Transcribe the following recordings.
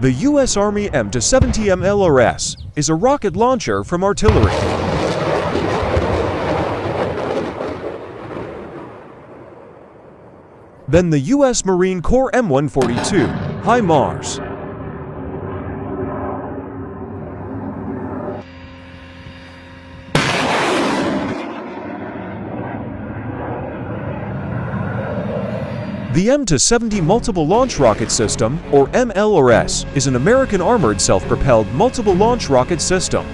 The U.S. Army M270 MLRS is a rocket launcher from artillery. Then the U.S. Marine Corps M142 HIMARS. The M270 Multiple Launch Rocket System, or MLRS, is an American armored self-propelled multiple launch rocket system.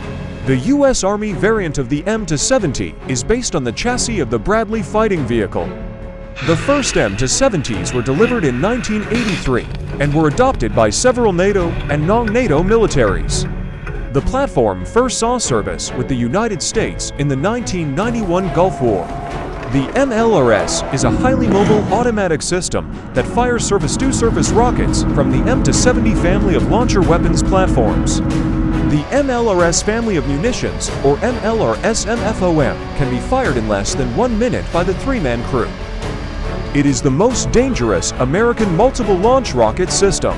The U.S. Army variant of the M270 is based on the chassis of the Bradley fighting vehicle. The first M270s were delivered in 1983 and were adopted by several NATO and non-NATO militaries. The platform first saw service with the United States in the 1991 Gulf War. The MLRS is a highly mobile automatic system that fires surface-to-surface rockets from the M270 family of launcher weapons platforms. The MLRS family of munitions, or MLRS-MFOM, can be fired in less than 1 minute by the three-man crew. It is the most dangerous American multiple launch rocket system.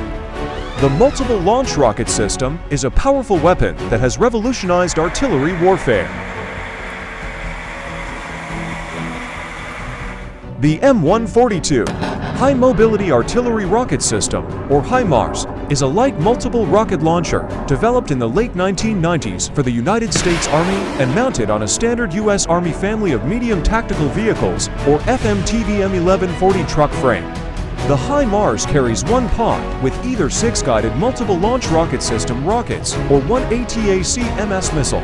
The multiple launch rocket system is a powerful weapon that has revolutionized artillery warfare. The M142 High Mobility Artillery Rocket System, or HIMARS, is a light multiple rocket launcher developed in the late 1990s for the United States Army and mounted on a standard U.S. Army family of medium tactical vehicles, or FMTV M1140 truck frame. The HIMARS carries one pod with either 6 guided multiple launch rocket system rockets or 1 ATAC MS missile.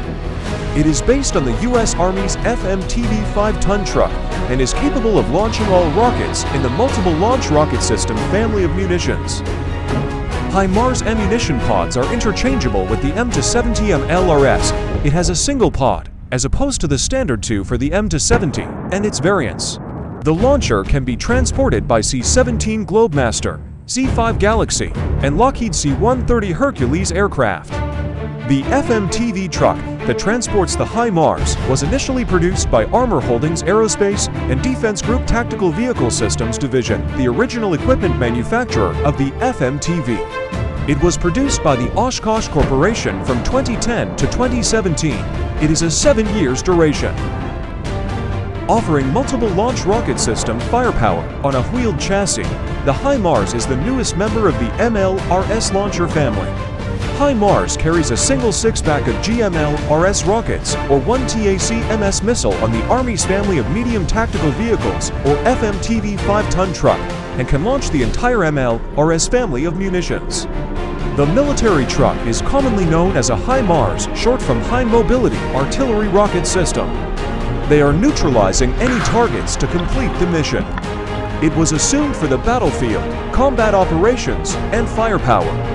It is based on the U.S. Army's FMTV 5-ton truck and is capable of launching all rockets in the multiple launch rocket system family of munitions. HIMARS ammunition pods are interchangeable with the M270 MLRS. It has a single pod, as opposed to the standard 2 for the M270 and its variants. The launcher can be transported by C-17 Globemaster, C-5 Galaxy, and Lockheed C-130 Hercules aircraft. The FMTV truck that transports the HIMARS was initially produced by Armor Holdings Aerospace and Defense Group Tactical Vehicle Systems Division, the original equipment manufacturer of the FMTV. It was produced by the Oshkosh Corporation from 2010 to 2017. It is a 7 years duration. Offering multiple launch rocket system firepower on a wheeled chassis, the HIMARS is the newest member of the MLRS launcher family. HIMARS carries a single 6-pack of GMLRS rockets or 1 TAC MS missile on the Army's family of medium tactical vehicles or FMTV 5-ton truck and can launch the entire MLRS family of munitions. The military truck is commonly known as a HIMARS, short from High Mobility Artillery Rocket System. They are neutralizing any targets to complete the mission. It was assumed for the battlefield, combat operations, and firepower.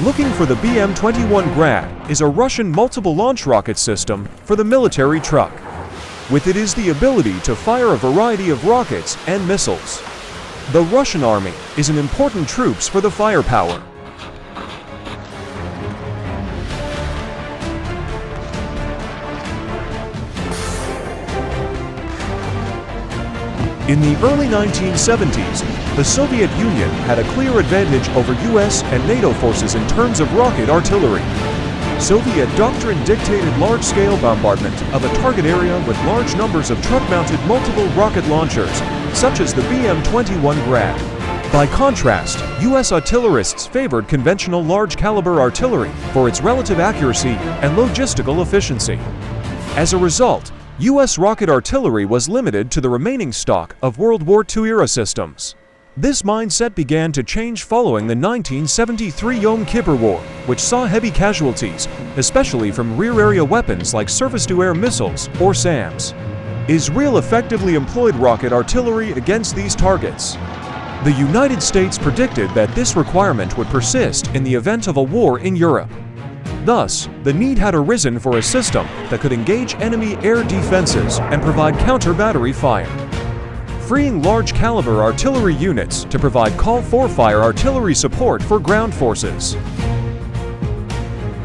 Looking for the BM-21 Grad is a Russian multiple launch rocket system for the military truck. With it is the ability to fire a variety of rockets and missiles. The Russian Army is an important troops for the firepower. In the early 1970s, the Soviet Union had a clear advantage over US and NATO forces in terms of rocket artillery. Soviet doctrine dictated large-scale bombardment of a target area with large numbers of truck-mounted multiple rocket launchers, such as the BM-21 Grad. By contrast, US artillerists favored conventional large-caliber artillery for its relative accuracy and logistical efficiency. As a result, U.S. rocket artillery was limited to the remaining stock of World War II-era systems. This mindset began to change following the 1973 Yom Kippur War, which saw heavy casualties, especially from rear-area weapons like surface-to-air missiles, or SAMs. Israel effectively employed rocket artillery against these targets. The United States predicted that this requirement would persist in the event of a war in Europe. Thus, the need had arisen for a system that could engage enemy air defenses and provide counter-battery fire, freeing large-caliber artillery units to provide call-for-fire artillery support for ground forces.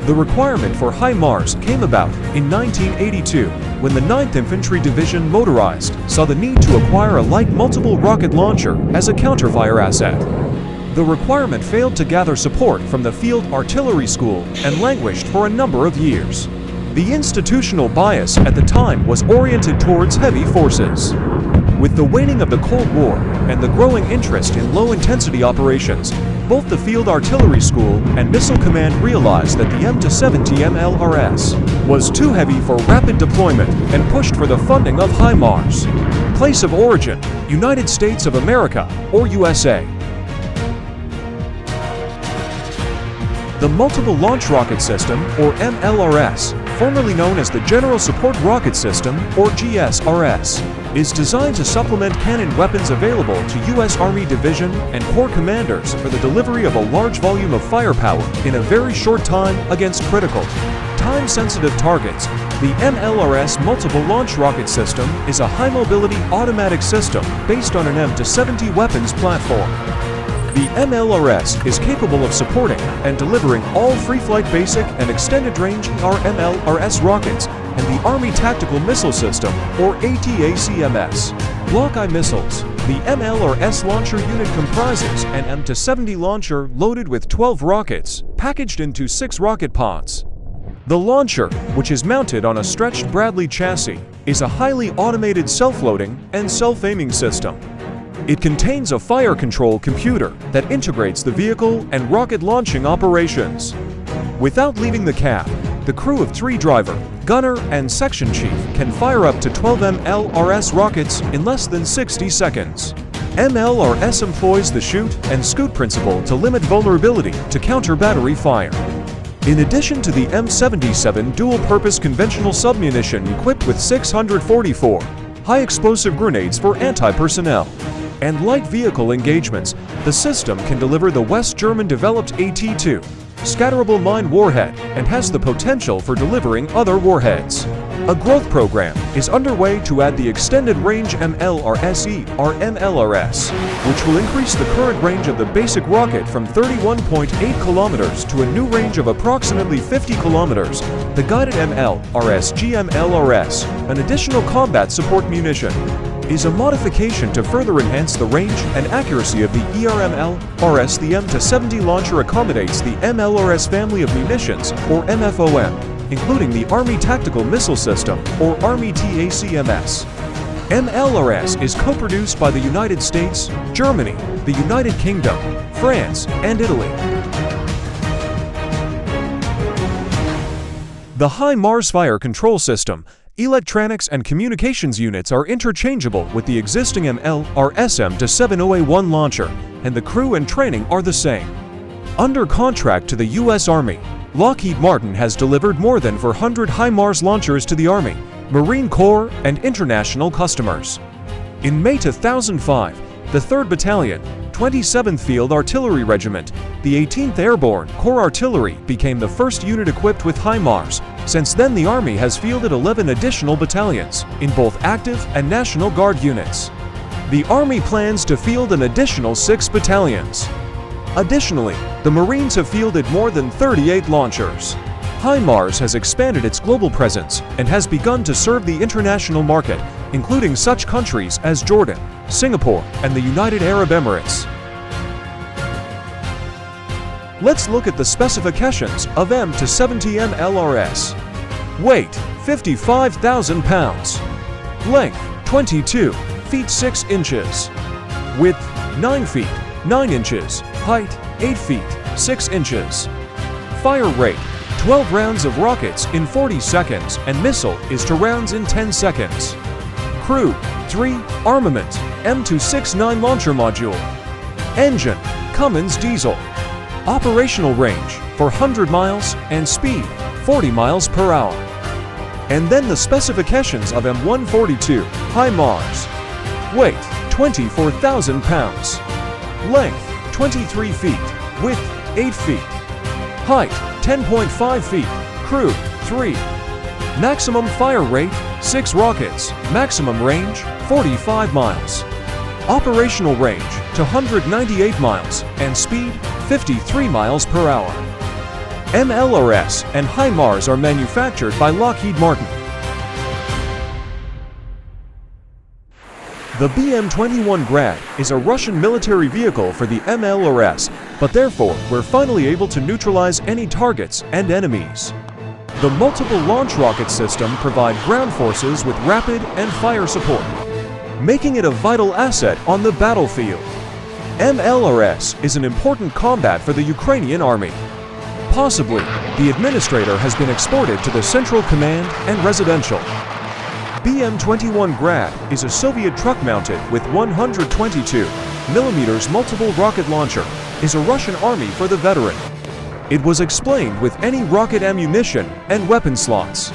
The requirement for HIMARS came about in 1982 when the 9th Infantry Division Motorized saw the need to acquire a light multiple rocket launcher as a counterfire asset. The requirement failed to gather support from the Field Artillery School and languished for a number of years. The institutional bias at the time was oriented towards heavy forces. With the waning of the Cold War and the growing interest in low-intensity operations, both the Field Artillery School and Missile Command realized that the M270 MLRS was too heavy for rapid deployment and pushed for the funding of HIMARS. Place of origin: United States of America, or USA. The Multiple Launch Rocket System, or MLRS, formerly known as the General Support Rocket System, or GSRS, is designed to supplement cannon weapons available to U.S. Army Division and Corps commanders for the delivery of a large volume of firepower in a very short time against critical, time-sensitive targets. The MLRS Multiple Launch Rocket System is a high-mobility automatic system based on an M270 weapons platform. The MLRS is capable of supporting and delivering all free-flight basic and extended-range MLRS rockets and the Army Tactical Missile System, or ATACMS. Block-I missiles. The MLRS launcher unit comprises an M270 launcher loaded with 12 rockets, packaged into 6 rocket pods. The launcher, which is mounted on a stretched Bradley chassis, is a highly automated self-loading and self-aiming system. It contains a fire control computer that integrates the vehicle and rocket launching operations. Without leaving the cab, the crew of 3 driver, gunner, and section chief can fire up to 12 MLRS rockets in less than 60 seconds. MLRS employs the shoot and scoot principle to limit vulnerability to counter battery fire. In addition to the M77 dual-purpose conventional submunition equipped with 644 high-explosive grenades for anti-personnel and light vehicle engagements, the system can deliver the West German-developed AT-2 scatterable mine warhead and has the potential for delivering other warheads. A growth program is underway to add the Extended Range MLRSE, or MLRS, which will increase the current range of the basic rocket from 31.8 kilometers to a new range of approximately 50 kilometers. The Guided MLRS GMLRS, an additional combat support munition, is a modification to further enhance the range and accuracy of the ERMLRS. The M270 launcher accommodates the MLRS family of munitions, or MFOM, including the Army Tactical Missile System, or Army TACMS. MLRS is co-produced by the United States, Germany, the United Kingdom, France, and Italy. The HIMARS fire control system, electronics and communications units are interchangeable with the existing MLRS M270A1 launcher, and the crew and training are the same. Under contract to the U.S. Army, Lockheed Martin has delivered more than 400 HIMARS launchers to the Army, Marine Corps, and international customers. In May 2005, the 3rd Battalion, 27th Field Artillery Regiment, the 18th Airborne Corps Artillery became the first unit equipped with HIMARS. Since then, the Army has fielded 11 additional battalions in both active and National Guard units. The Army plans to field an additional 6 battalions. Additionally, the Marines have fielded more than 38 launchers. HIMARS has expanded its global presence and has begun to serve the international market, including such countries as Jordan, Singapore, and the United Arab Emirates. Let's look at the specifications of M270 MLRS. Weight, 55,000 pounds. Length, 22 feet 6 inches. Width, 9 feet 9 inches. Height, 8 feet 6 inches. Fire rate, 12 rounds of rockets in 40 seconds, and missile is to rounds in 10 seconds. Crew, 3. Armament, M269 launcher module. Engine, Cummins diesel. Operational range, 400 miles, and speed, 40 miles per hour. And then the specifications of M142 HIMARS. Weight, 24,000 pounds. Length, 23 feet. Width, 8 feet. Height, 10.5 feet. Crew, 3. Maximum fire rate, 6 rockets. Maximum range, 45 miles. Operational range, to 198 miles, and speed, 53 miles per hour. MLRS and HIMARS are manufactured by Lockheed Martin. The BM-21 Grad is a Russian military vehicle for the MLRS, but therefore we're finally able to neutralize any targets and enemies. The multiple launch rocket system provide ground forces with rapid and fire support, making it a vital asset on the battlefield. MLRS is an important combat for the Ukrainian Army. Possibly, the administrator has been exported to the Central Command and residential. BM-21 Grad is a Soviet truck mounted with 122 mm multiple rocket launcher, is a Russian Army for the veteran. It was explained with any rocket ammunition and weapon slots.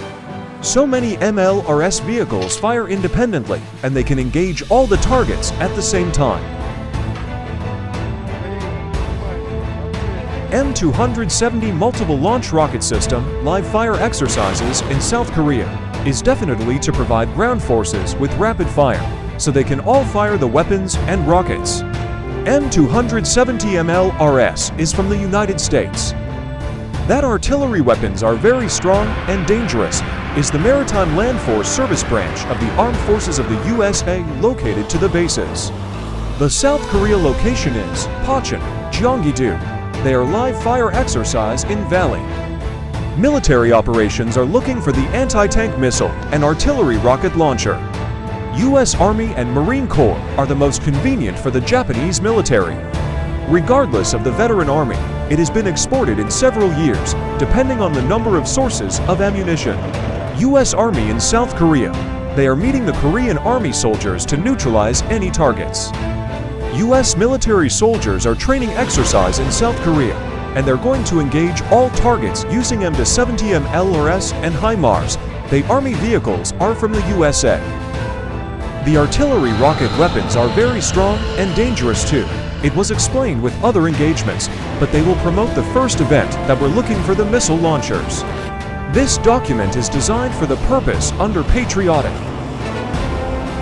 So many MLRS vehicles fire independently and they can engage all the targets at the same time. M270 multiple launch rocket system live fire exercises in South Korea is definitely to provide ground forces with rapid fire, so they can all fire the weapons and rockets. M270 MLRS is from the United States. That artillery weapons are very strong and dangerous is the Maritime Land Force Service Branch of the Armed Forces of the USA located to the bases. The South Korea location is Pocheon, Gyeonggi-do. They are live fire exercise in Valley. Military operations are looking for the anti-tank missile and artillery rocket launcher. U.S. Army and Marine Corps are the most convenient for the Japanese military. Regardless of the veteran army, it has been exported in several years, depending on the number of sources of ammunition. U.S. Army in South Korea, they are meeting the Korean Army soldiers to neutralize any targets. U.S. military soldiers are training exercise in South Korea, and they're going to engage all targets using M270 MLRS and HIMARS. The Army vehicles are from the USA. The artillery rocket weapons are very strong and dangerous too. It was explained with other engagements, but they will promote the first event that we're looking for the missile launchers. This document is designed for the purpose under patriotic.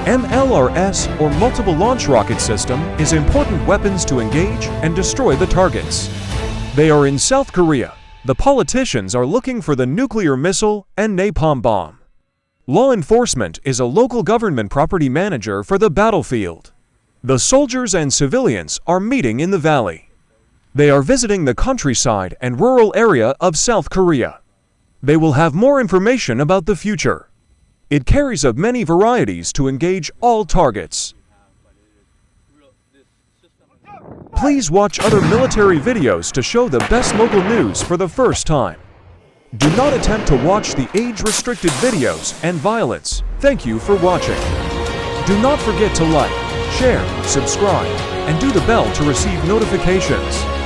MLRS, or multiple launch rocket system, is important weapons to engage and destroy the targets. They are in South Korea. The politicians are looking for the nuclear missile and napalm bomb. Law enforcement is a local government property manager for the battlefield. The soldiers and civilians are meeting in the valley. They are visiting the countryside and rural area of South Korea. They will have more information about the future. It carries of many varieties to engage all targets. Please watch other military videos to show the best local news for the first time. Do not attempt to watch the age-restricted videos and violence. Thank you for watching. Do not forget to like, share, subscribe, and do the bell to receive notifications.